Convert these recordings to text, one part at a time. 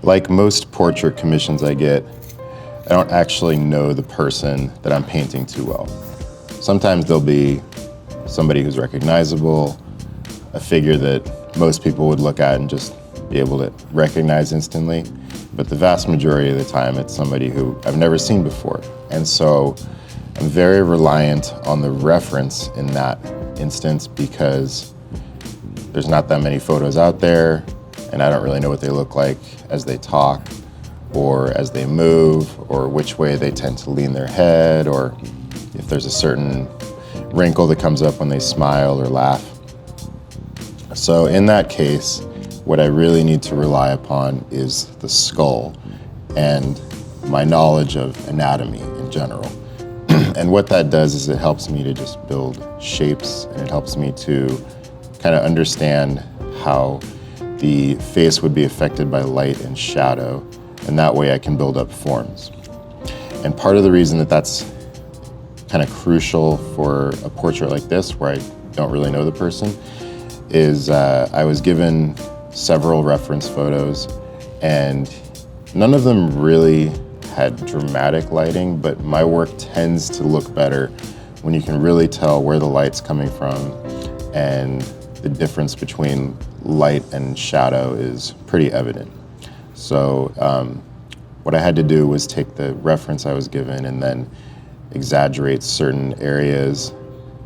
Like most portrait commissions I get, I don't actually know the person that I'm painting too well. Sometimes there'll be somebody who's recognizable, a figure that most people would look at and just be able to recognize instantly. But the vast majority of the time, it's somebody who I've never seen before. And so I'm very reliant on the reference in that instance because there's not that many photos out there, and I don't really know what they look like as they talk, or as they move, or which way they tend to lean their head, or if there's a certain wrinkle that comes up when they smile or laugh. So in that case, what I really need to rely upon is the skull and my knowledge of anatomy in general. And what that does is it helps me to just build shapes, and it helps me to kind of understand how the face would be affected by light and shadow, and that way I can build up forms. And part of the reason that that's kind of crucial for a portrait like this, where I don't really know the person, is I was given several reference photos, and none of them really had dramatic lighting, but my work tends to look better when you can really tell where the light's coming from, and the difference between light and shadow is pretty evident. So what I had to do was take the reference I was given and then exaggerate certain areas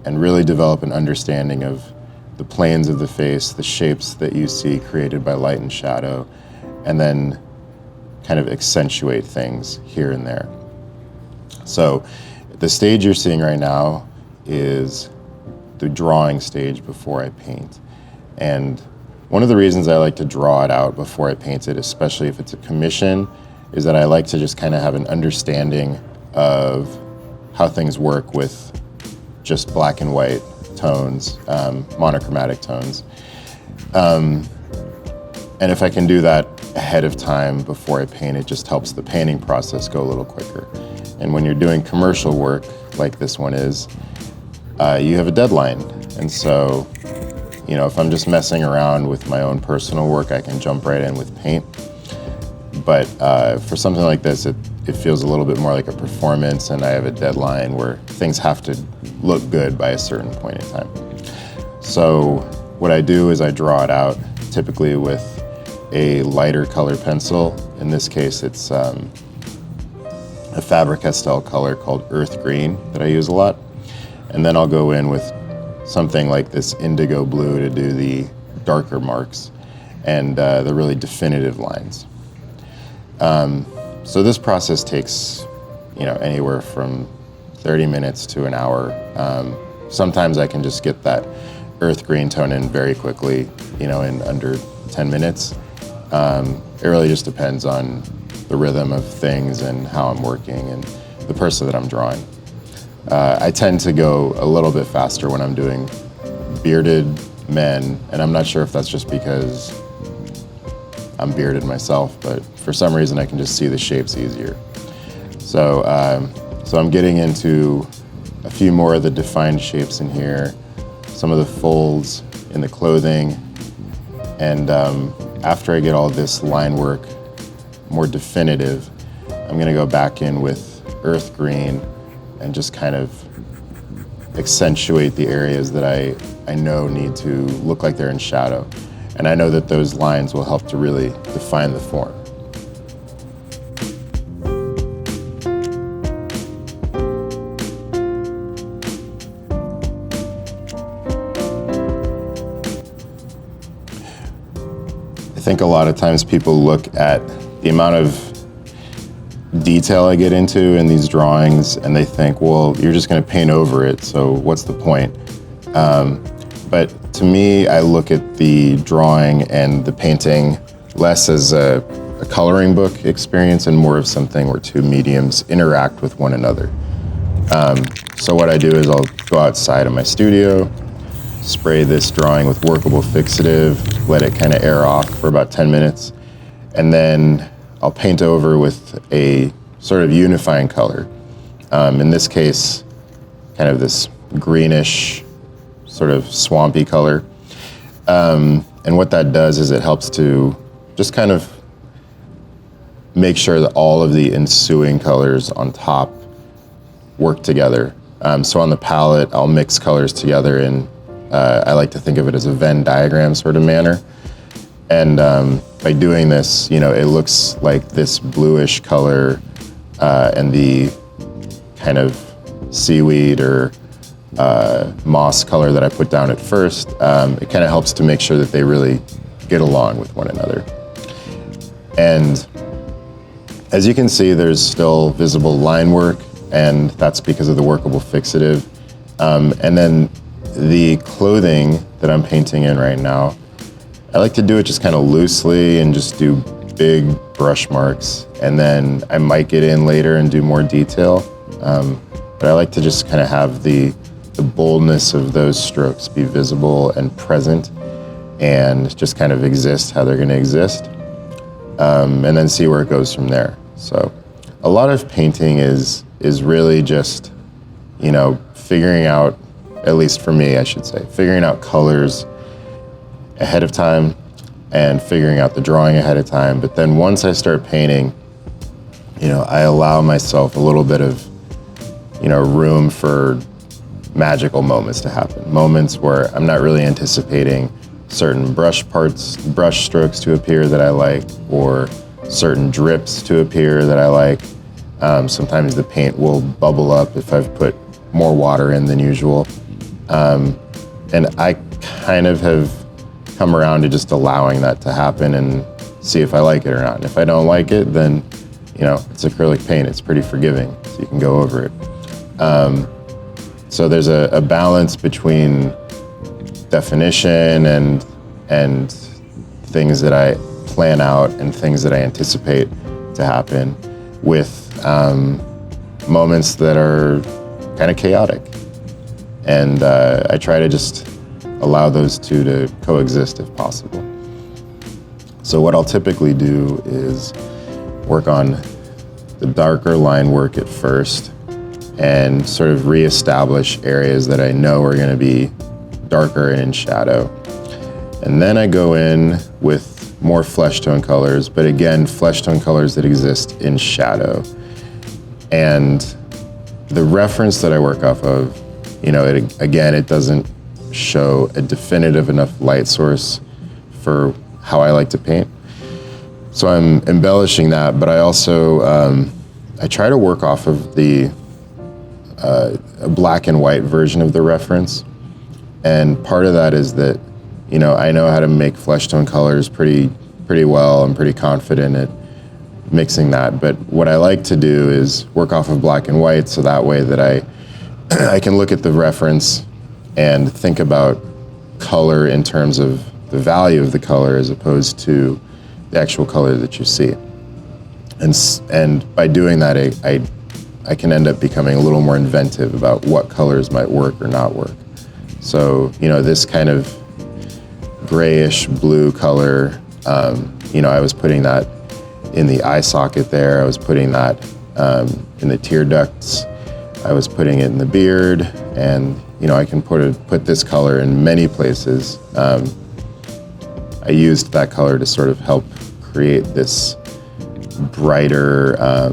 and really develop an understanding of the planes of the face, the shapes that you see created by light and shadow, and then kind of accentuate things here and there. So the stage you're seeing right now is the drawing stage before I paint. And one of the reasons I like to draw it out before I paint it, especially if it's a commission, is that I like to just kind of have an understanding of how things work with just black and white tones, monochromatic tones. And if I can do that ahead of time before I paint, it just helps the painting process go a little quicker. And when you're doing commercial work like this one is, you have a deadline. And so, you know, if I'm just messing around with my own personal work, I can jump right in with paint. But for something like this, it feels a little bit more like a performance, and I have a deadline where things have to look good by a certain point in time. So what I do is I draw it out, typically with a lighter color pencil. In this case, it's a Faber-Castell color called Earth Green that I use a lot. And then I'll go in with something like this indigo blue to do the darker marks and the really definitive lines. So this process takes, you know, anywhere from 30 minutes to an hour. Sometimes I can just get that earth green tone in very quickly, you know, in under 10 minutes. It really just depends on the rhythm of things and how I'm working and the person that I'm drawing. I tend to go a little bit faster when I'm doing bearded men, and I'm not sure if that's just because I'm bearded myself, but for some reason I can just see the shapes easier. So, so I'm getting into a few more of the defined shapes in here, some of the folds in the clothing, and after I get all this line work more definitive, I'm gonna go back in with earth green and just kind of accentuate the areas that I know need to look like they're in shadow. And I know that those lines will help to really define the form. I think a lot of times people look at the amount of detail I get into in these drawings and they think, well, you're just gonna paint over it, so what's the point? But to me, I look at the drawing and the painting less as a coloring book experience and more of something where two mediums interact with one another. So what I do is I'll go outside of my studio, spray this drawing with workable fixative, let it kind of air off for about 10 minutes, and then I'll paint over with a sort of unifying color. In this case, kind of this greenish, sort of swampy color. And what that does is it helps to just kind of make sure that all of the ensuing colors on top work together. So on the palette, I'll mix colors together in, I like to think of it as a Venn diagram sort of manner. And by doing this, you know, it looks like this bluish color and the kind of seaweed or moss color that I put down at first, it kind of helps to make sure that they really get along with one another. And as you can see, there's still visible line work, and that's because of the workable fixative. And then the clothing that I'm painting in right now, I like to do it just kind of loosely and just do big brush marks. And then I might get in later and do more detail. But I like to just kind of have the boldness of those strokes be visible and present and just kind of exist how they're going to exist. And then see where it goes from there. So a lot of painting is really just, you know, figuring out, at least for me, I should say, figuring out colors ahead of time and figuring out the drawing ahead of time. But then once I start painting, you know, I allow myself a little bit of, you know, room for magical moments to happen. Moments where I'm not really anticipating certain brush strokes to appear that I like, or certain drips to appear that I like. Sometimes the paint will bubble up if I've put more water in than usual. And I kind of have come around to just allowing that to happen and see if I like it or not. And if I don't like it, then, you know, it's acrylic paint, it's pretty forgiving, so you can go over it. So there's a balance between definition and things that I plan out and things that I anticipate to happen, with moments that are kind of chaotic. And I try to just allow those two to coexist if possible. So what I'll typically do is work on the darker line work at first and sort of reestablish areas that I know are going to be darker and in shadow. And then I go in with more flesh tone colors, but again, flesh tone colors that exist in shadow. And the reference that I work off of, you know, it doesn't show a definitive enough light source for how I like to paint. So I'm embellishing that, but I also, I try to work off of the a black and white version of the reference. And part of that is that, you know, I know how to make flesh tone colors pretty well. I'm pretty confident at mixing that. But what I like to do is work off of black and white, so that way that I can look at the reference and think about color in terms of the value of the color as opposed to the actual color that you see. And by doing that, I can end up becoming a little more inventive about what colors might work or not work. So, you know, this kind of grayish blue color, you know, I was putting that in the eye socket there. I was putting that in the tear ducts. I was putting it in the beard, and, you know, I can put this color in many places. I used that color to sort of help create this brighter, I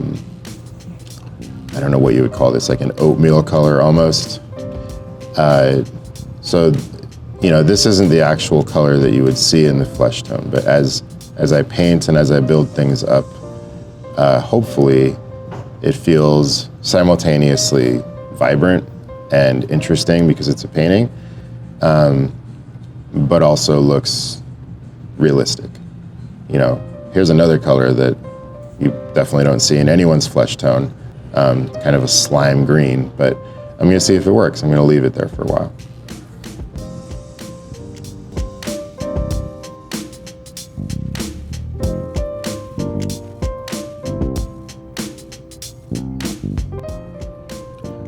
don't know what you would call this, like an oatmeal color almost. So, you know, this isn't the actual color that you would see in the flesh tone, but as I paint and as I build things up, hopefully it feels simultaneously vibrant and interesting because it's a painting, but also looks realistic. You know, here's another color that you definitely don't see in anyone's flesh tone, kind of a slime green, but I'm gonna see if it works. I'm gonna leave it there for a while.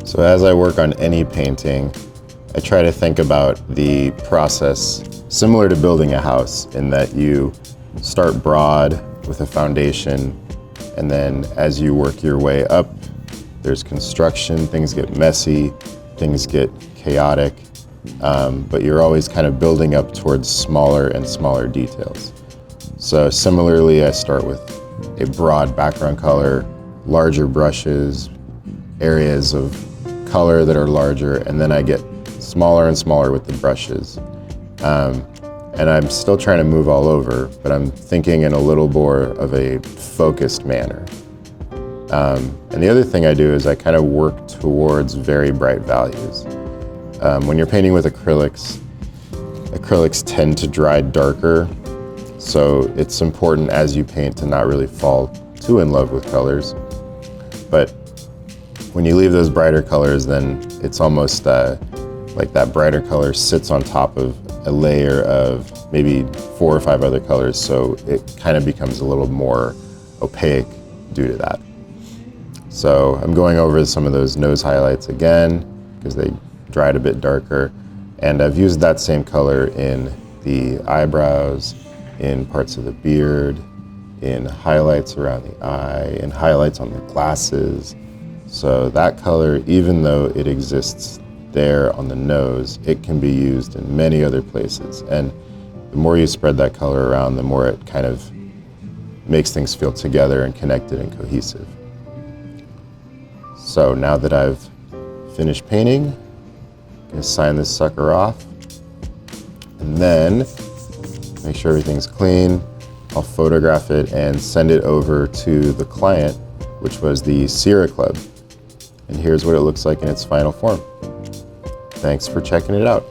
So as I work on any painting, I try to think about the process similar to building a house, in that you start broad with a foundation, and then as you work your way up, there's construction, things get messy, things get chaotic, but you're always kind of building up towards smaller and smaller details. So similarly, I start with a broad background color, larger brushes, areas of color that are larger, and then I get smaller and smaller with the brushes. And I'm still trying to move all over, but I'm thinking in a little more of a focused manner. And the other thing I do is I kind of work towards very bright values. When you're painting with acrylics, acrylics tend to dry darker, so it's important as you paint to not really fall too in love with colors. But when you leave those brighter colors, then it's almost like that brighter color sits on top of a layer of maybe 4 or 5 other colors, so it kind of becomes a little more opaque due to that. So I'm going over some of those nose highlights again because they dried a bit darker, and I've used that same color in the eyebrows, in parts of the beard, in highlights around the eye, in highlights on the glasses. So that color, even though it exists there on the nose, it can be used in many other places. And the more you spread that color around, the more it kind of makes things feel together and connected and cohesive. So now that I've finished painting, I'm gonna sign this sucker off, and then make sure everything's clean. I'll photograph it and send it over to the client, which was the Sierra Club. And here's what it looks like in its final form. Thanks for checking it out.